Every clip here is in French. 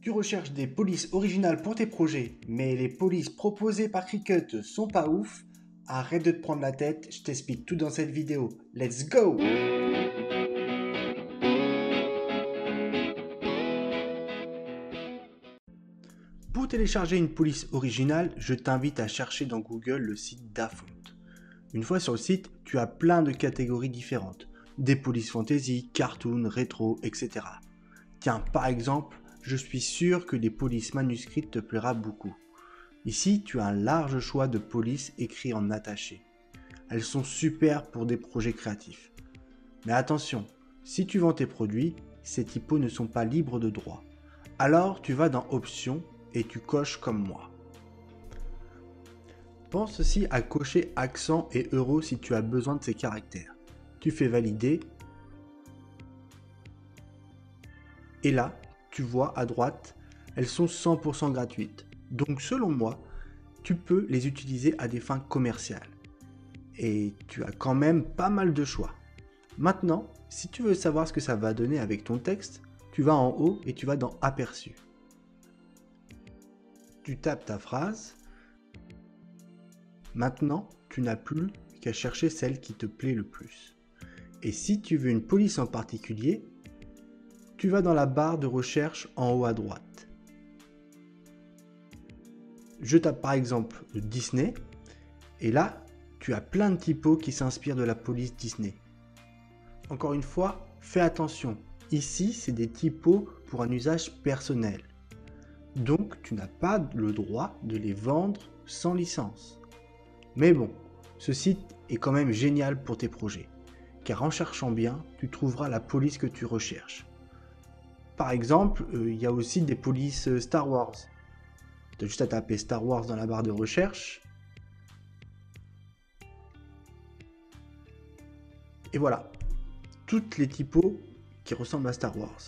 Tu recherches des polices originales pour tes projets, mais les polices proposées par Cricut sont pas ouf. Arrête de te prendre la tête, je t'explique tout dans cette vidéo. Let's go! Pour télécharger une police originale, je t'invite à chercher dans Google le site Dafont. Une fois sur le site, tu as plein de catégories différentes. Des polices fantasy, cartoon, rétro, etc. Tiens, par exemple, je suis sûr que les polices manuscrites te plaira beaucoup. Ici, tu as un large choix de polices écrits en attaché. Elles sont super pour des projets créatifs. Mais attention, si tu vends tes produits, ces typos ne sont pas libres de droit. Alors, tu vas dans Options et tu coches comme moi. Pense aussi à cocher accent et euro si tu as besoin de ces caractères. Tu fais valider. Et là, tu vois à droite, elles sont 100% gratuites. Donc selon moi, tu peux les utiliser à des fins commerciales. Et tu as quand même pas mal de choix. Maintenant, si tu veux savoir ce que ça va donner avec ton texte, tu vas en haut et tu vas dans Aperçu. Tu tapes ta phrase. Maintenant, tu n'as plus qu'à chercher celle qui te plaît le plus. Et si tu veux une police en particulier, tu vas dans la barre de recherche en haut à droite. Je tape par exemple Disney, et là, tu as plein de typos qui s'inspirent de la police Disney. Encore une fois, fais attention. Ici, c'est des typos pour un usage personnel. Donc, tu n'as pas le droit de les vendre sans licence. Mais bon, ce site est quand même génial pour tes projets, car en cherchant bien, tu trouveras la police que tu recherches. Par exemple, il y a aussi des polices Star Wars. Tu as juste à taper Star Wars dans la barre de recherche. Et voilà, toutes les typos qui ressemblent à Star Wars.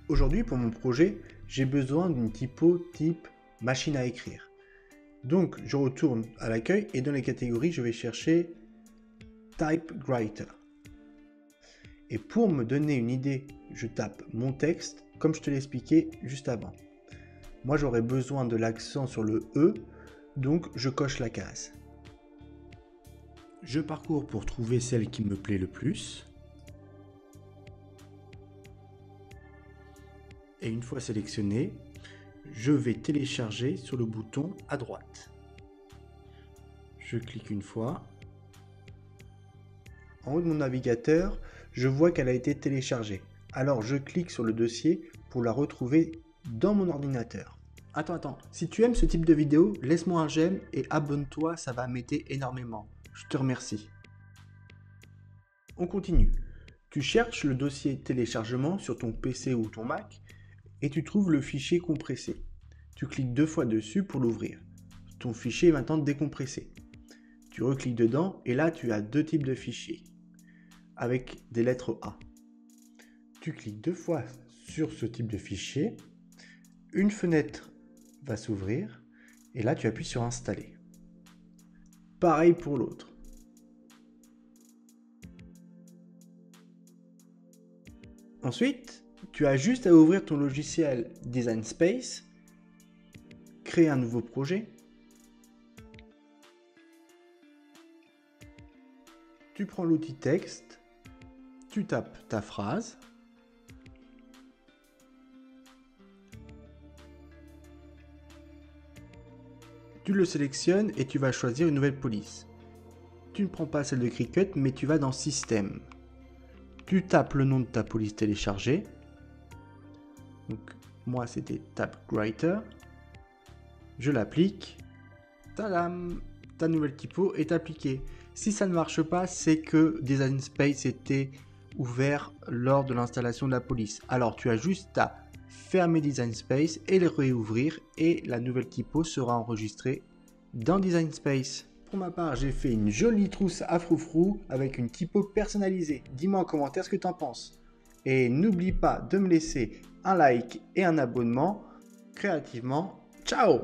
Aujourd'hui, pour mon projet, j'ai besoin d'une typo type machine à écrire. Donc, je retourne à l'accueil et dans les catégories, je vais chercher Typewriter. Et pour me donner une idée, je tape mon texte, comme je te l'ai expliqué juste avant. Moi, j'aurais besoin de l'accent sur le E, donc je coche la case. Je parcours pour trouver celle qui me plaît le plus. Et une fois sélectionné, je vais télécharger sur le bouton à droite. Je clique une fois. En haut de mon navigateur, je vois qu'elle a été téléchargée. Alors je clique sur le dossier pour la retrouver dans mon ordinateur. Attends, si tu aimes ce type de vidéo, laisse-moi un j'aime et abonne-toi, ça va m'aider énormément. Je te remercie. On continue. Tu cherches le dossier téléchargement sur ton PC ou ton Mac et tu trouves le fichier compressé. Tu cliques 2 fois dessus pour l'ouvrir. Ton fichier est maintenant décompressé. Tu recliques dedans et là tu as 2 types de fichiers avec des lettres A. Tu cliques 2 fois sur ce type de fichier, une fenêtre va s'ouvrir et là tu appuies sur installer. Pareil pour l'autre. Ensuite, tu as juste à ouvrir ton logiciel Design Space, créer un nouveau projet. Tu prends l'outil texte, tu tapes ta phrase. Tu le sélectionnes et tu vas choisir une nouvelle police. Tu ne prends pas celle de Cricut, mais tu vas dans Système. Tu tapes le nom de ta police téléchargée. Donc, moi, c'était Typewriter. Je l'applique. Tadam! Ta nouvelle typo est appliquée. Si ça ne marche pas, c'est que Design Space était ouvert lors de l'installation de la police. Alors, tu as juste à fermer Design Space et le réouvrir et la nouvelle typo sera enregistrée dans Design Space. Pour ma part, j'ai fait une jolie trousse à froufrou avec une typo personnalisée. Dis-moi en commentaire ce que tu en penses. Et n'oublie pas de me laisser un like et un abonnement. Créativement, ciao!